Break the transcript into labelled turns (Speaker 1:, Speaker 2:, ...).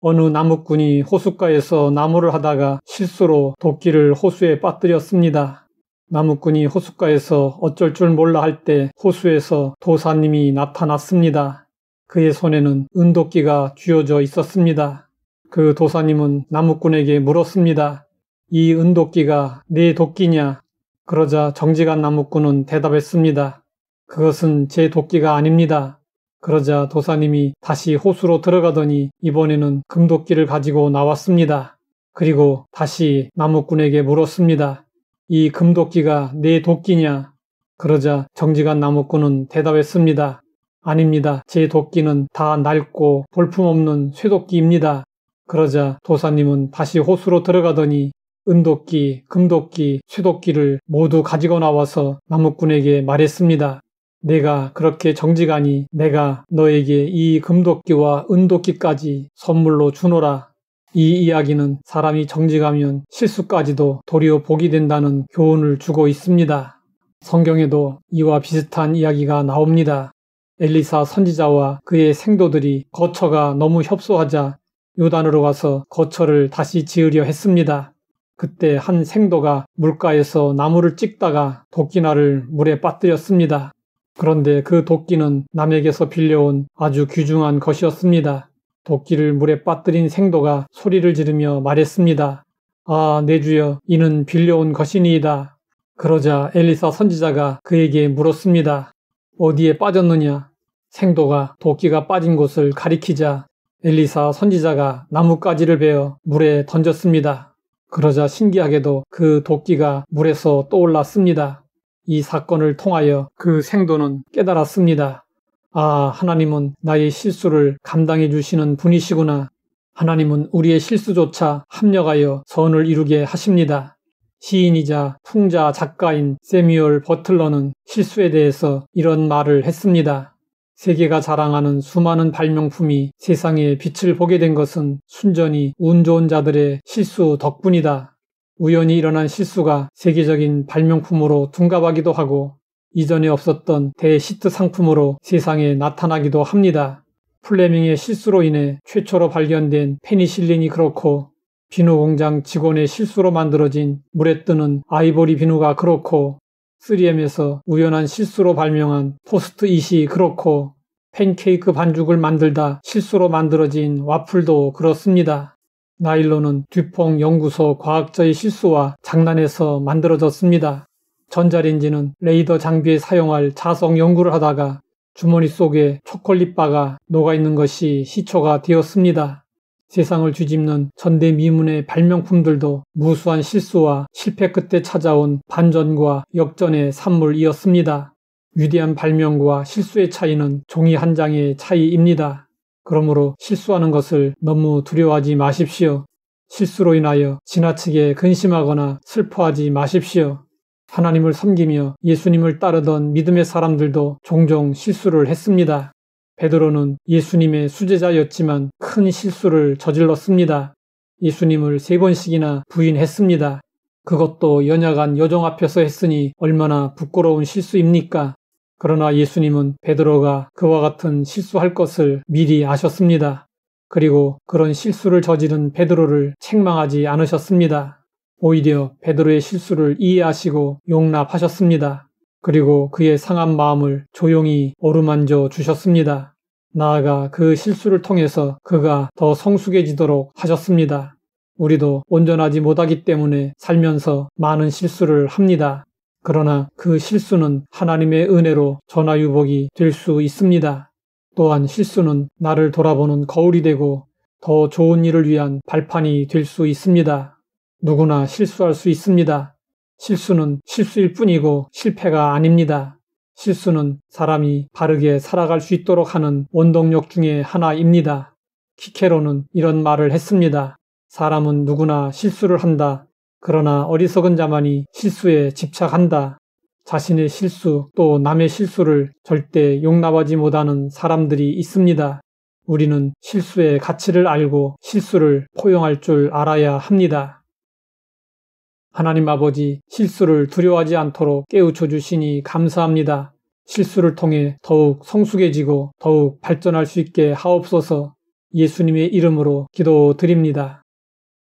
Speaker 1: 어느 나무꾼이 호숫가에서 나무를 하다가 실수로 도끼를 호수에 빠뜨렸습니다. 나무꾼이 호숫가에서 어쩔 줄 몰라 할 때 호수에서 도사님이 나타났습니다. 그의 손에는 은도끼가 쥐어져 있었습니다. 그 도사님은 나무꾼에게 물었습니다. 이 은도끼가 네 도끼냐? 그러자 정직한 나무꾼은 대답했습니다. 그것은 제 도끼가 아닙니다. 그러자 도사님이 다시 호수로 들어가더니 이번에는 금도끼를 가지고 나왔습니다. 그리고 다시 나무꾼에게 물었습니다. 이 금도끼가 네 도끼냐? 그러자 정직한 나무꾼은 대답했습니다. 아닙니다. 제 도끼는 다 낡고 볼품없는 쇠도끼입니다. 그러자 도사님은 다시 호수로 들어가더니 은도끼, 금도끼, 쇠도끼를 모두 가지고 나와서 나무꾼에게 말했습니다. 내가 그렇게 정직하니 내가 너에게 이 금도끼와 은도끼까지 선물로 주노라. 이 이야기는 사람이 정직하면 실수까지도 도리어 복이 된다는 교훈을 주고 있습니다. 성경에도 이와 비슷한 이야기가 나옵니다. 엘리사 선지자와 그의 생도들이 거처가 너무 협소하자 요단으로 가서 거처를 다시 지으려 했습니다. 그때 한 생도가 물가에서 나무를 찍다가 도끼날을 물에 빠뜨렸습니다. 그런데 그 도끼는 남에게서 빌려온 아주 귀중한 것이었습니다. 도끼를 물에 빠뜨린 생도가 소리를 지르며 말했습니다. 아, 내 주여, 이는 빌려온 것이니이다. 그러자 엘리사 선지자가 그에게 물었습니다. 어디에 빠졌느냐? 생도가 도끼가 빠진 곳을 가리키자 엘리사 선지자가 나뭇가지를 베어 물에 던졌습니다. 그러자 신기하게도 그 도끼가 물에서 떠올랐습니다. 이 사건을 통하여 그 생도는 깨달았습니다. 아, 하나님은 나의 실수를 감당해 주시는 분이시구나. 하나님은 우리의 실수조차 합력하여 선을 이루게 하십니다. 시인이자 풍자 작가인 세뮤얼 버틀러는 실수에 대해서 이런 말을 했습니다. 세계가 자랑하는 수많은 발명품이 세상에 빛을 보게 된 것은 순전히 운 좋은 자들의 실수 덕분이다. 우연히 일어난 실수가 세계적인 발명품으로 둔갑하기도 하고 이전에 없었던 대히트 상품으로 세상에 나타나기도 합니다. 플레밍의 실수로 인해 최초로 발견된 페니실린이 그렇고 비누 공장 직원의 실수로 만들어진 물에 뜨는 아이보리 비누가 그렇고 3M에서 우연한 실수로 발명한 포스트잇이 그렇고 팬케이크 반죽을 만들다 실수로 만들어진 와플도 그렇습니다. 나일론은 듀퐁 연구소 과학자의 실수와 장난에서 만들어졌습니다. 전자레인지는 레이더 장비에 사용할 자석 연구를 하다가 주머니 속에 초콜릿바가 녹아있는 것이 시초가 되었습니다. 세상을 뒤집는 전대미문의 발명품들도 무수한 실수와 실패 끝에 찾아온 반전과 역전의 산물이었습니다. 위대한 발명과 실수의 차이는 종이 한 장의 차이입니다. 그러므로 실수하는 것을 너무 두려워하지 마십시오. 실수로 인하여 지나치게 근심하거나 슬퍼하지 마십시오. 하나님을 섬기며 예수님을 따르던 믿음의 사람들도 종종 실수를 했습니다. 베드로는 예수님의 수제자였지만 큰 실수를 저질렀습니다. 예수님을 3번씩이나 부인했습니다. 그것도 연약한 여종 앞에서 했으니 얼마나 부끄러운 실수입니까? 그러나 예수님은 베드로가 그와 같은 실수할 것을 미리 아셨습니다. 그리고 그런 실수를 저지른 베드로를 책망하지 않으셨습니다. 오히려 베드로의 실수를 이해하시고 용납하셨습니다. 그리고 그의 상한 마음을 조용히 어루만져 주셨습니다. 나아가 그 실수를 통해서 그가 더 성숙해지도록 하셨습니다. 우리도 온전하지 못하기 때문에 살면서 많은 실수를 합니다. 그러나 그 실수는 하나님의 은혜로 전화유복이 될 수 있습니다. 또한 실수는 나를 돌아보는 거울이 되고 더 좋은 일을 위한 발판이 될 수 있습니다. 누구나 실수할 수 있습니다. 실수는 실수일 뿐이고 실패가 아닙니다. 실수는 사람이 바르게 살아갈 수 있도록 하는 원동력 중에 하나입니다. 키케로는 이런 말을 했습니다. 사람은 누구나 실수를 한다. 그러나 어리석은 자만이 실수에 집착한다. 자신의 실수 또 남의 실수를 절대 용납하지 못하는 사람들이 있습니다. 우리는 실수의 가치를 알고 실수를 포용할 줄 알아야 합니다. 하나님 아버지, 실수를 두려워하지 않도록 깨우쳐 주시니 감사합니다. 실수를 통해 더욱 성숙해지고 더욱 발전할 수 있게 하옵소서. 예수님의 이름으로 기도드립니다.